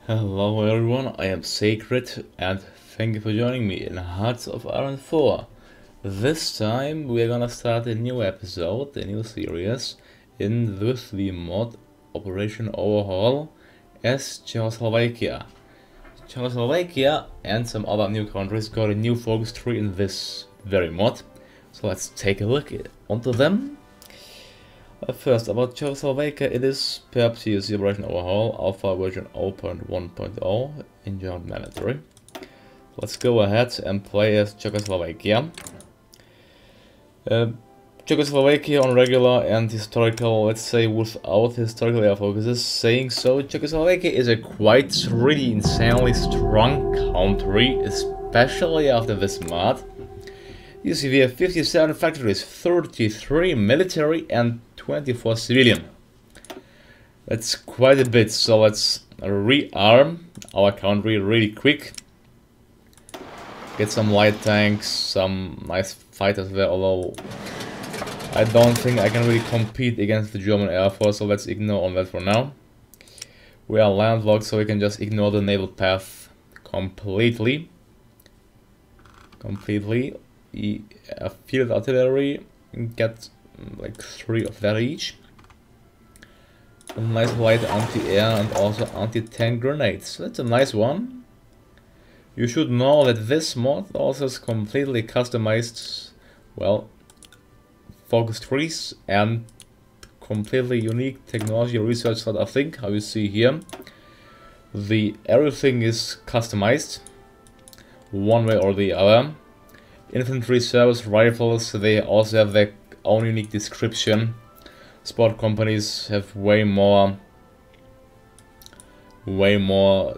Hello everyone, I am Sacred and thank you for joining me in Hearts of Iron 4. This time we are gonna start a new episode, a new series, with the mod Operation Overhaul as Czechoslovakia. Czechoslovakia and some other new countries got a new focus tree in this very mod, so let's take a look onto them. First, about Czechoslovakia, it is perhaps used the Operation Overhaul, Alpha version 0.1.0 in German military. Let's go ahead and play as Czechoslovakia. Czechoslovakia on regular and historical, let's say without historical air focuses. Saying so, Czechoslovakia is a quite really insanely strong country, especially after this mod. You see, we have 57 factories, 33 military and 24 civilian. That's quite a bit, so let's rearm our country really quick. Get some light tanks, some nice fighters there, although I don't think I can really compete against the German Air Force, so let's ignore all that for now. We are landlocked, so we can just ignore the naval path completely. Field artillery, get like 3 of that each. A nice light anti-air and also anti-tank grenades. That's a nice one. You should know that this mod also is completely customized, well, focus trees and completely unique technology research sort of thing. How you see here, everything is customized one way or the other. Infantry service rifles, they also have their own unique description. Sport companies have way more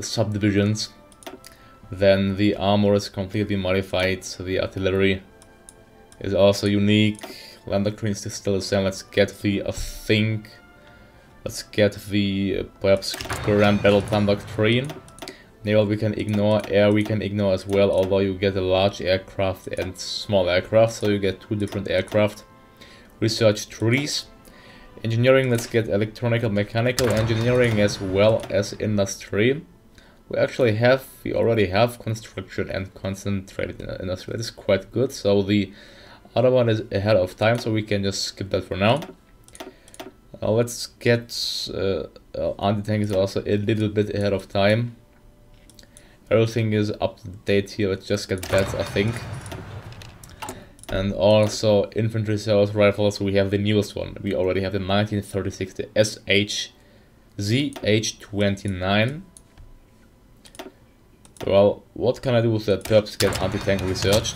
subdivisions. Then the armor is completely modified. The artillery is also unique. Land doctrine is still the same. Let's get the perhaps Grand Battle Plan doctrine. Naval we can ignore, air we can ignore as well, although you get a large aircraft and small aircraft, so you get 2 different aircraft. Research trees. Engineering, let's get electronical, mechanical engineering as well as industry. We already have construction and concentrated industry. That is quite good, so the other one is ahead of time, so we can just skip that for now. Let's get anti-tank is also a little bit ahead of time. Everything is up to date here, let's just get that, I think. And also infantry service rifles, we have the newest one. We already have the 1936, the ZH-29. Well, what can I do with that? Perhaps get anti-tank researched.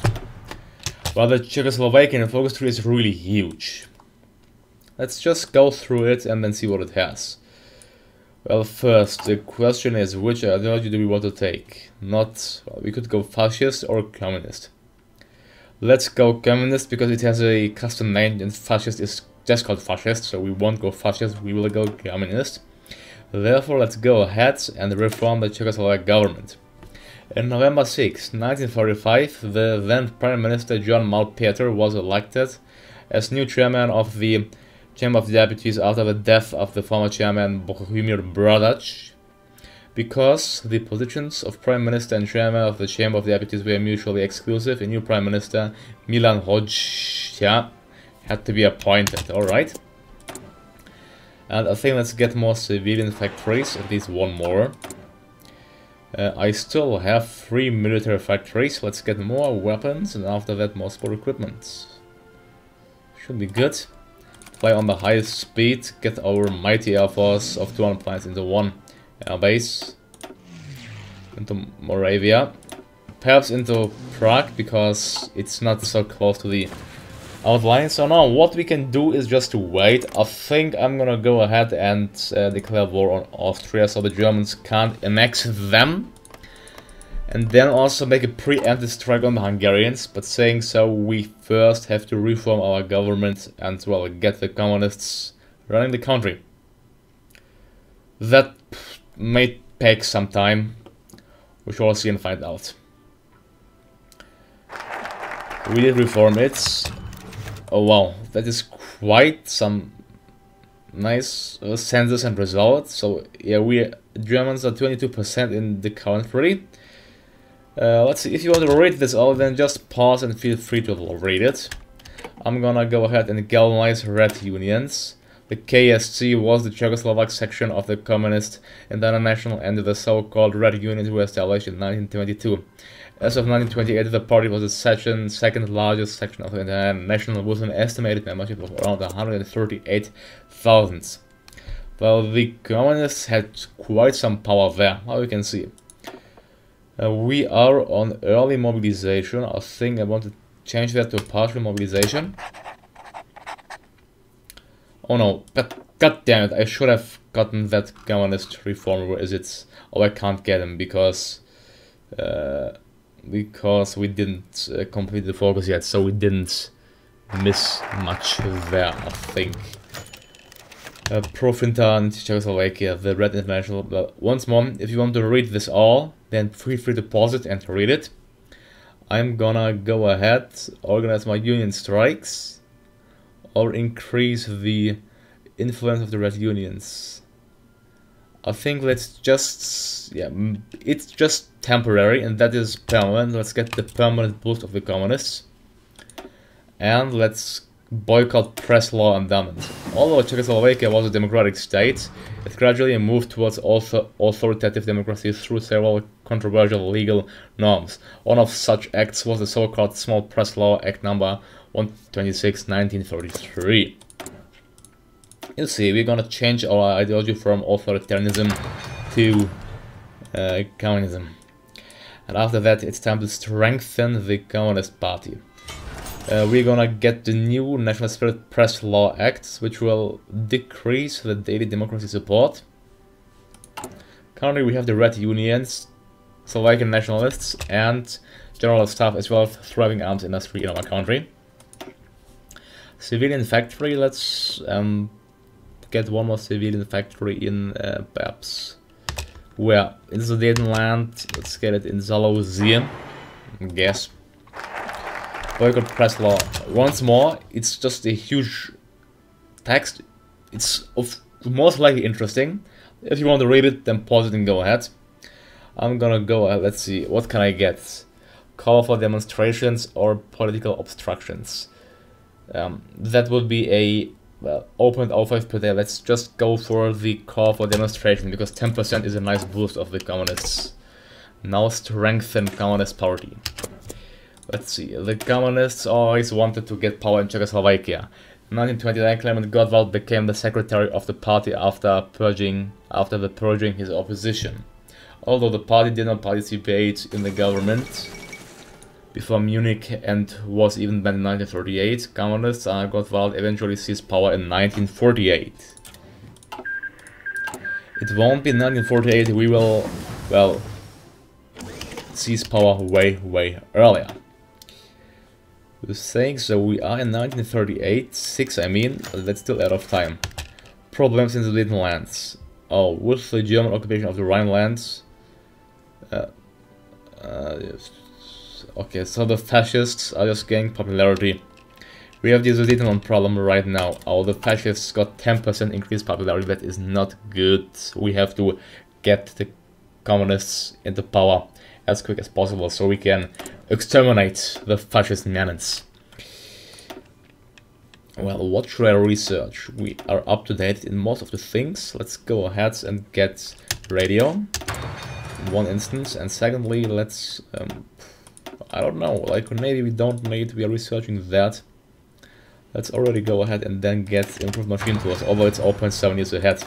Well, the Czechoslovakian focus tree is really huge. Let's just go through it and then see what it has. Well, first, the question is, which ideology do we want to take? We could go fascist or communist. Let's go communist because it has a custom name and fascist is just called fascist, so we won't go fascist, we will go communist. Therefore, let's go ahead and reform the Czechoslovak government. On November 6, 1945, the then Prime Minister John Malpeter was elected as new chairman of the Chamber of Deputies after the death of the former chairman Bohumir Bradac. Because the positions of Prime Minister and Chairman of the Chamber of Deputies were mutually exclusive, a new Prime Minister, Milan Hoxha, had to be appointed. Alright. And I think let's get more civilian factories, at least one more. I still have 3 military factories. Let's get more weapons and after that more sport equipment. Should be good. Fly on the highest speed, get our mighty air force of 200 planes into one air base, into Moravia, perhaps into Prague because it's not so close to the outline. So now what we can do is just to wait. I think I'm gonna go ahead and declare war on Austria so the Germans can't annex them. And then also make a preemptive strike on the Hungarians, but saying so, we first have to reform our government and, well, get the communists running the country. That may take some time. We shall see and find out. We did reform it. Oh wow, that is quite some nice census and results. So yeah, we Germans are 22% in the country. Let's see, if you want to read this all, then just pause and feel free to read it. I'm gonna go ahead and galvanize red unions. The KSC was the Czechoslovak section of the Communist International, and the so-called Red Unions were established in 1922. As of 1928, the party was the second largest section of the International, with an estimated membership of around 138,000. Well, the Communists had quite some power there, how you can see. We are on early mobilization. I think I want to change that to partial mobilization. Oh no, but god damn it, I should have gotten that communist reform. Where is it? Oh, I can't get him because we didn't complete the focus yet, so we didn't miss much there, I think. Confronting Czechoslovakia, the Red International. Once more, if you want to read this all, then feel free to pause it and read it. I'm gonna go ahead, organize my union strikes, or increase the influence of the Red Unions. I think let's just, yeah, it's just temporary and that is permanent. Let's get the permanent boost of the communists. And let's boycott press law endowment. Although Czechoslovakia was a democratic state, it gradually moved towards authoritative democracy through several controversial legal norms. One of such acts was the so-called Small Press Law Act number 126, 1933. You see, we're gonna change our ideology from authoritarianism to communism. And after that, it's time to strengthen the Communist Party. We're gonna get the new National Spirit Press Law Act, which will decrease the daily democracy support. Currently we have the Red Unions, Slovakian nationalists, and general staff, as well as thriving arms industry in our country. Civilian factory, let's get one more civilian factory in perhaps where? In the Sudetenland, let's get it in Zalozia, I guess. Boycott press law. Once more, it's just a huge text. It's most likely interesting. If you want to read it, then pause it and go ahead. I'm gonna go ahead. Let's see, what can I get? Call for demonstrations or political obstructions. That would be a open 05 per day. Let's just go for the call for demonstration because 10% is a nice boost of the communists. Now strengthen Communist Party. Let's see, the communists always wanted to get power in Czechoslovakia. In 1929, Klement Gottwald became the secretary of the party after purging his opposition. Although the party did not participate in the government before Munich and was even banned in 1938, communists Gottwald eventually seized power in 1948. It won't be 1948, we will, well, seize power way earlier. The saying, so we are in 1938, 6 I mean, but that's still out of time. Problems in the Sudetenlands. Oh, with the German occupation of the Rhinelands. Okay, so the fascists are just gaining popularity. We have the Sudetenland problem right now. Oh, the fascists got 10% increased popularity. That is not good. We have to get the communists into power as quick as possible so we can exterminate the fascist menace. Well, what should I research? We are up to date in most of the things. Let's go ahead and get radio in one instance, and secondly, let's I don't know, like maybe we don't need, we are researching that. Let's already go ahead and then get improved machine tools, although it's 0.7 years ahead.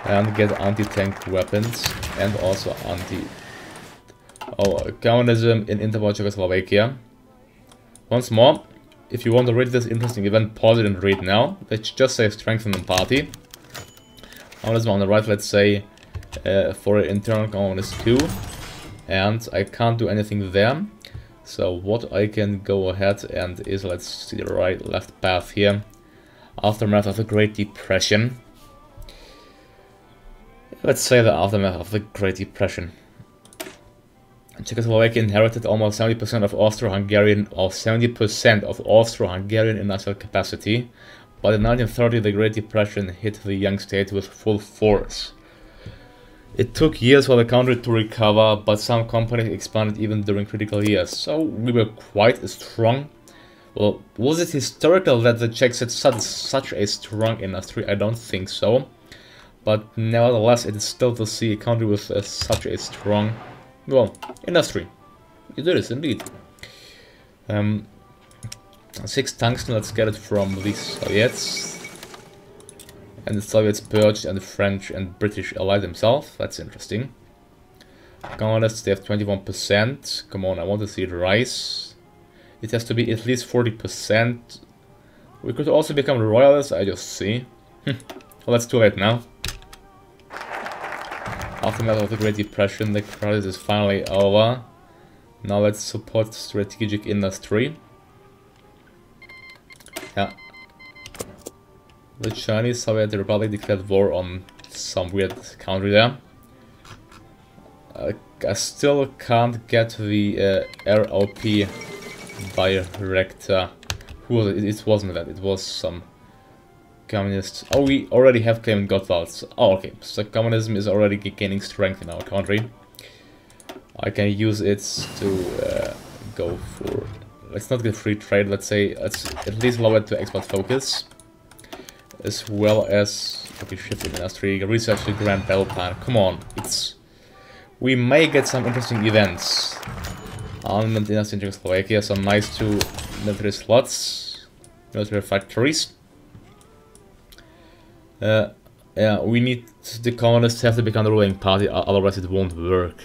And get anti-tank weapons and also communism in interwar Czechoslovakia. Once more, if you want to read this interesting event, pause it and read now. Let's just say strengthen the party. Communism on the right, let's say for internal communist coup. And I can't do anything there. So what I can go ahead and is, let's see the left path here. Aftermath of the Great Depression. Let's say the aftermath of the Great Depression. Czechoslovakia inherited almost 70% of Austro-Hungarian industrial capacity, But in 1930 the Great Depression hit the young state with full force. It took years for the country to recover, but some companies expanded even during critical years, so we were quite strong. Well, was it historical that the Czechs had such a strong industry? I don't think so. But nevertheless, it is still to see a country with such a strong, well, industry. It is indeed. 6 tungsten, let's get it from the Soviets. And the Soviets purged, and the French and British allied themselves. That's interesting. Communists, they have 21%. Come on, I want to see it rise. It has to be at least 40%. We could also become royalists, I just see. Well, that's too late now. Aftermath of the Great Depression, the crisis is finally over. Now let's support strategic industry. Yeah. The Chinese Soviet Republic declared war on some weird country there. I still can't get the ROP director. Who was it? It wasn't that, it was some communist. Oh, we already have claimed Gottwald. Oh, okay, so communism is already gaining strength in our country. I can use it to go for... Let's not get free trade, let's at least lower it to export focus. As well as... Okay, shifting industry, research the Grand Battle Plan. Come on, it's... We may get some interesting events. Armament industry in Czechoslovakia, some nice 2 military slots. Military factories. Yeah, we need... The communists have to become the ruling party, otherwise it won't work.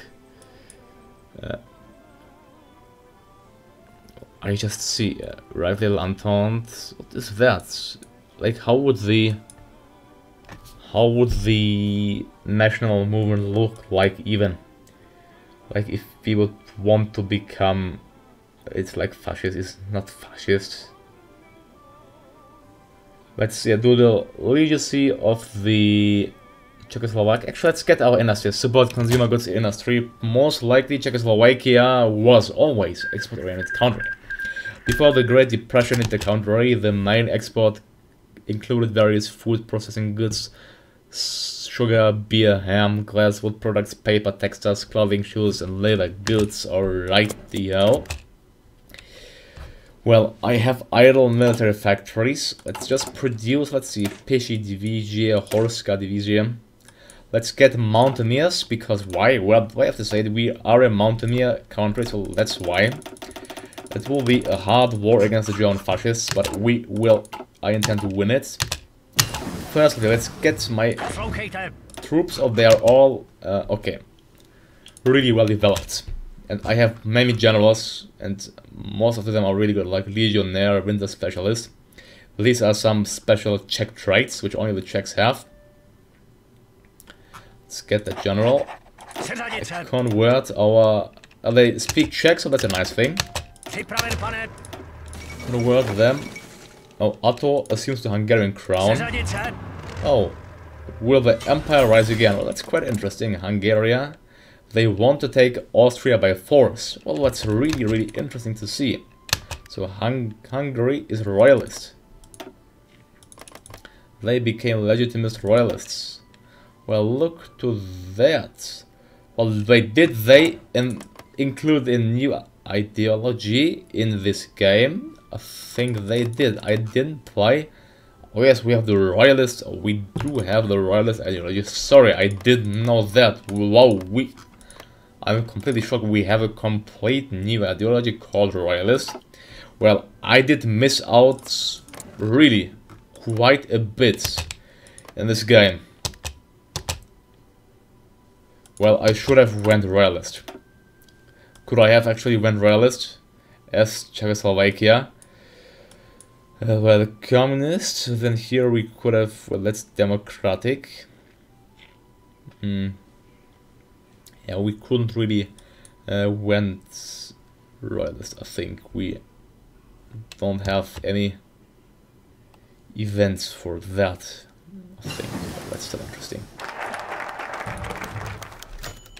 I just see right little Entente. What is that? Like, how would the national movement look like even? Like, if we would want to become, it's like fascist. It's not fascist. Let's do the legacy of the Czechoslovakia. Actually, let's get our industry. Support consumer goods industry. Most likely, Czechoslovakia was always export-oriented country. Before the Great Depression hit the country, the main export included various food processing goods, sugar, beer, ham, glass, wood products, paper, textiles, clothing, shoes, and leather goods. Alrighty-o. Well, I have idle military factories. Let's just produce, let's see, Pěší divizie, Horská divizie. Let's get mountaineers, because why? Well, I have to say that we are a mountaineer country, so that's why. It will be a hard war against the German fascists, but we will, I intend to win it. Firstly, let's get my troops, they are all, okay, really well developed. And I have many generals, and most of them are really good, like Legionnaire, Winter Specialist. These are some special Czech traits, which only the Czechs have. Let's get that general. Convert our... they speak Czech, so that's a nice thing. Convert them. Oh, Otto assumes the Hungarian crown. Oh, will the empire rise again? Well, that's quite interesting. Hungary. They want to take Austria by force. Well, that's really, really interesting to see. So Hungary is royalist. They became legitimist royalists. Well, look to that. Well, they include a new ideology in this game? I think they did. I didn't play. Oh yes, we have the royalists. We do have the royalist ideology. Sorry, I didn't know that. Wow, I'm completely shocked. We have a complete new ideology called royalist. Well, I did miss out really quite a bit in this game. Well, I should have went royalist. Could I have actually went royalist as Czechoslovakia? Well, communist, then here we could have, well, that's democratic. Yeah, we couldn't really went royalist, I think. We don't have any events for that, I think. That's still interesting.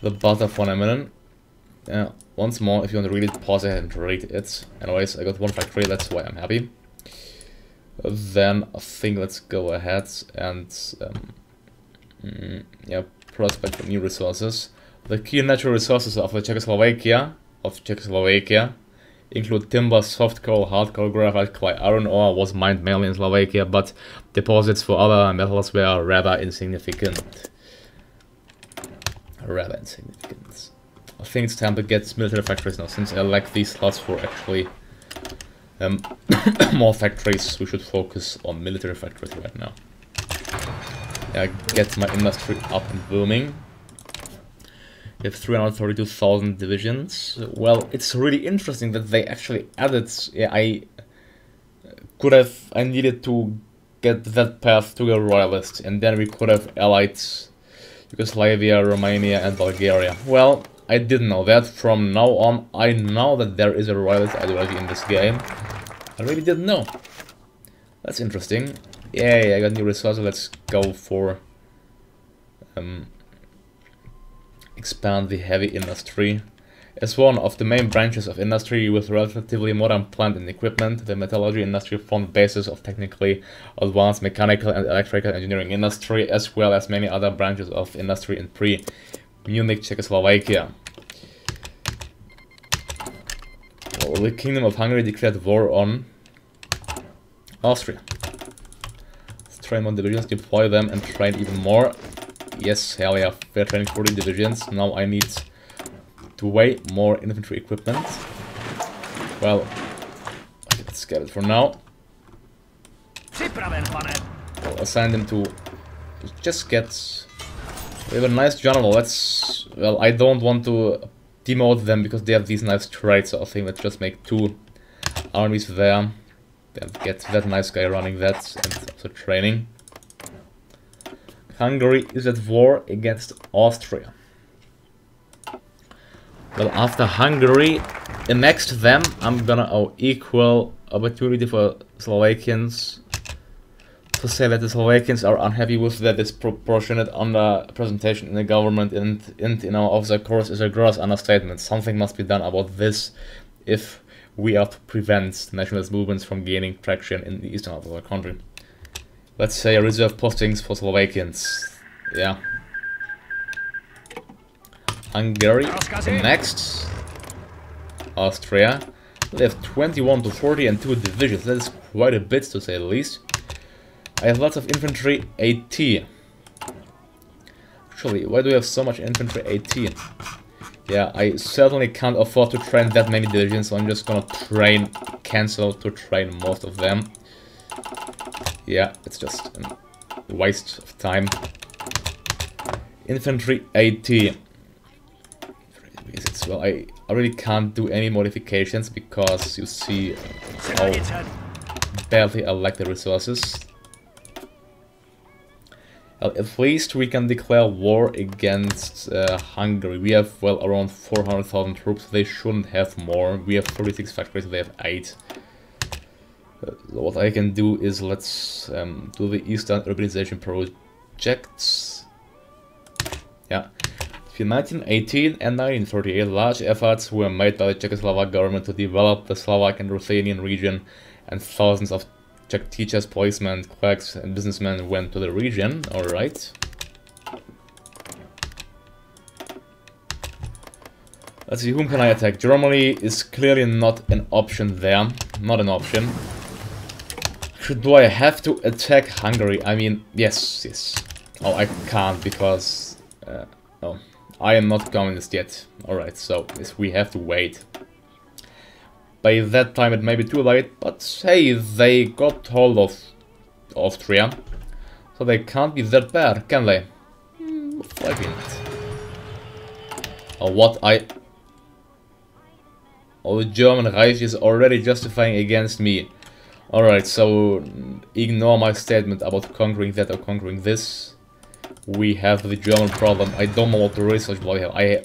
The butter for a minute. Once more, if you want to read it, pause it and read it. Anyways, I got one factory, that's why I'm happy. Then I think let's go ahead and yeah, prospect for new resources. The key natural resources of the Czechoslovakia include timber, soft coal, hard coal, graphite, clay. Iron ore was mined mainly in Slovakia, but deposits for other metals were rather insignificant. I think it's time to get military factories now, since I lack these slots for actually more factories. We should focus on military factories right now. Yeah, get my industry up and booming. We have 332,000 divisions. Well, it's really interesting that they actually added. Yeah, I needed to get that path to the royalists, and then we could have allied Yugoslavia, Romania, and Bulgaria. Well, I didn't know that. From now on, I know that there is a royalist ideology in this game. I really didn't know. That's interesting. Yay, I got new resources. Let's go for expand the heavy industry. As one of the main branches of industry with relatively modern plant and equipment, the metallurgy industry formed the basis of technically advanced mechanical and electrical engineering industry, as well as many other branches of industry in pre-Munich Czechoslovakia. Well, the Kingdom of Hungary declared war on Austria. Let's train more divisions, deploy them, and train even more. Yes, hell yeah, fair training 40 divisions. Now I need to weigh more infantry equipment. Well, let's get it for now. I'll assign them to just get... We have a nice general. Let's... Well, I don't want to demote them because they have these nice traits, so I think let's just make 2 armies there. Then get that nice guy running that and also training. Hungary is at war against Austria. Well, after Hungary annexed them, I'm gonna owe equal opportunity for Slovakians to say that the Slovakians are unhappy with the disproportionate underrepresentation in the government, and in our officer corps is a gross understatement. Something must be done about this if we are to prevent nationalist movements from gaining traction in the eastern half of our country. Let's say reserve postings for Slovakians. Yeah. Hungary next. Austria. They have 21 to 40 and 2 divisions. That is quite a bit, to say the least. I have lots of infantry AT. Actually, why do we have so much infantry AT? Yeah, I certainly can't afford to train that many divisions, so I'm just gonna cancel to train most of them. Yeah, it's just a waste of time. Infantry AT. Well, I really can't do any modifications because you see how badly I lack the resources. Well, at least we can declare war against Hungary. We have, well, around 400,000 troops. They shouldn't have more. We have 36 factories, they have 8. What I can do is let's do the Eastern Urbanization projects. Yeah. Between 1918 and 1938, large efforts were made by the Czechoslovak government to develop the Slovak and Ruthenian region, and thousands of Czech teachers, policemen, clerks, and businessmen went to the region. Alright. Let's see, whom can I attack? Germany is clearly not an option there. Not an option. Do I have to attack Hungary? I mean, yes. Oh, I can't because... no. I am not communist yet. Alright, so yes, we have to wait. By that time it may be too late, but hey, they got hold of Austria. So they can't be that bad, can they? Maybe not. Oh, the German Reich is already justifying against me. Alright, so ignore my statement about conquering that or conquering this. We have the German problem. I don't know what the research we have. I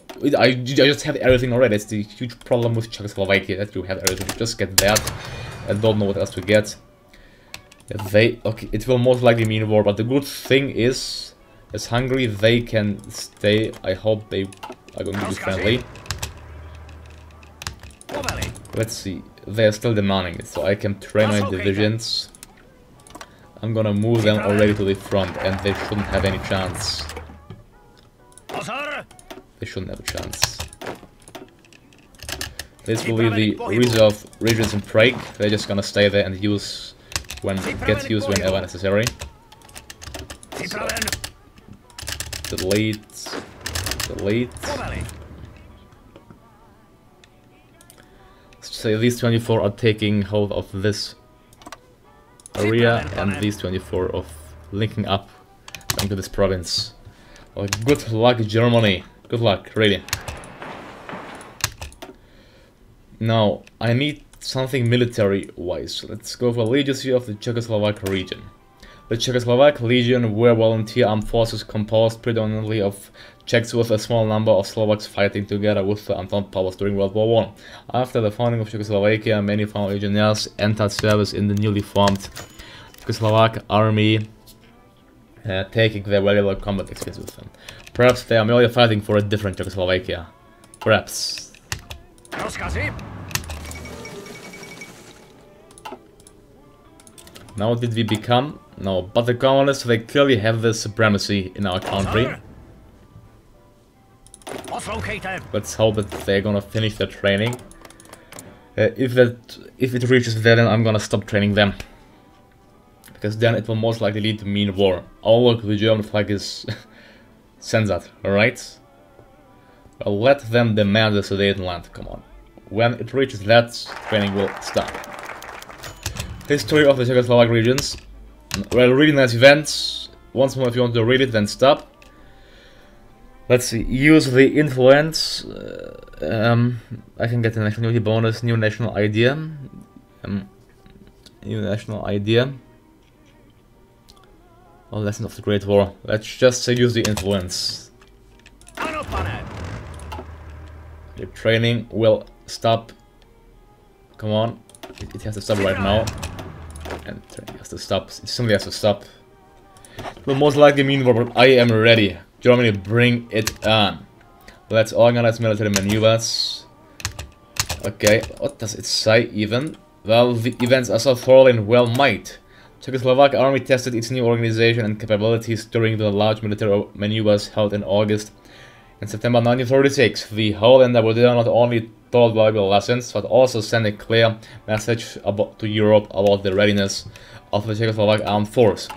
just have everything already. It's the huge problem with Czechoslovakia that you have everything. Just get that. I don't know what else to get. Okay, it will most likely mean war, but the good thing is, as Hungary, they can stay. I hope they are going to be friendly. Let's see. They are still demanding it, so I can train my divisions. I'm gonna move them already to the front, and they shouldn't have any chance. They shouldn't have a chance. This will be the reserve regions in Prague. They're just gonna stay there and get used whenever necessary. So, delete. So these 24 are taking hold of this area, and these 24 of linking up into this province. Well, good luck, Germany. Good luck, really. Now, I need something military-wise. Let's go for Legacy of the Czechoslovakia region. The Czechoslovak Legion were volunteer armed forces composed predominantly of Czechs with a small number of Slovaks fighting together with the Entente powers during World War I. After the founding of Czechoslovakia, many former legionnaires entered service in the newly formed Czechoslovak army, taking their valuable combat experience with them. Perhaps they are merely fighting for a different Czechoslovakia. Perhaps. Now did we become? No, but the communists, they clearly have the supremacy in our country. Let's hope that they're gonna finish their training. If it reaches there, then I'm gonna stop training them. Because then it will most likely lead to mean war. Oh look, the German flag is censored, alright? Well, let them demand the Sudetenland, come on. When it reaches that, training will stop. History of the Czechoslovak regions. Well, really nice events. Once more, if you want to read it, then stop. Let's see. Use the influence. I can get a nationality bonus. New national idea. New national idea. Oh, lesson of the Great War. Let's just say use the influence. Your training will stop. Come on. It has to stop right now. And it has to stop. It simply has to stop. It will most likely mean war, but I am ready. Germany, bring it on. Let's organize military maneuvers. Okay, what does it say even? Well, the events are so thoroughly and well made. Czechoslovak army tested its new organization and capabilities during the large military maneuvers held in August and September 1936. The whole endeavor not only taught valuable lessons, but also sent a clear message to Europe about the readiness of the Czechoslovak armed force.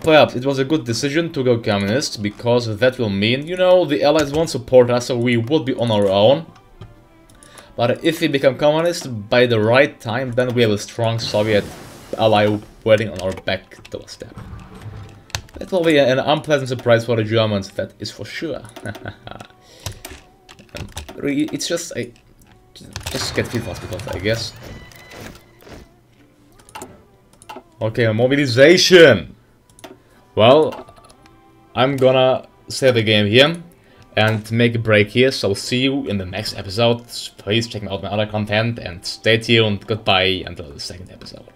Perhaps it was a good decision to go communist, because that will mean, you know, the Allies won't support us, so we would be on our own. But if we become communist by the right time, then we have a strong Soviet ally waiting on our back doorstep. That will be an unpleasant surprise for the Germans, that is for sure. It's just get field hospitals, I guess. Okay, mobilization. Well, I'm gonna save the game here and make a break here, so see you in the next episode. Please check out my other content and stay tuned. Goodbye until the second episode.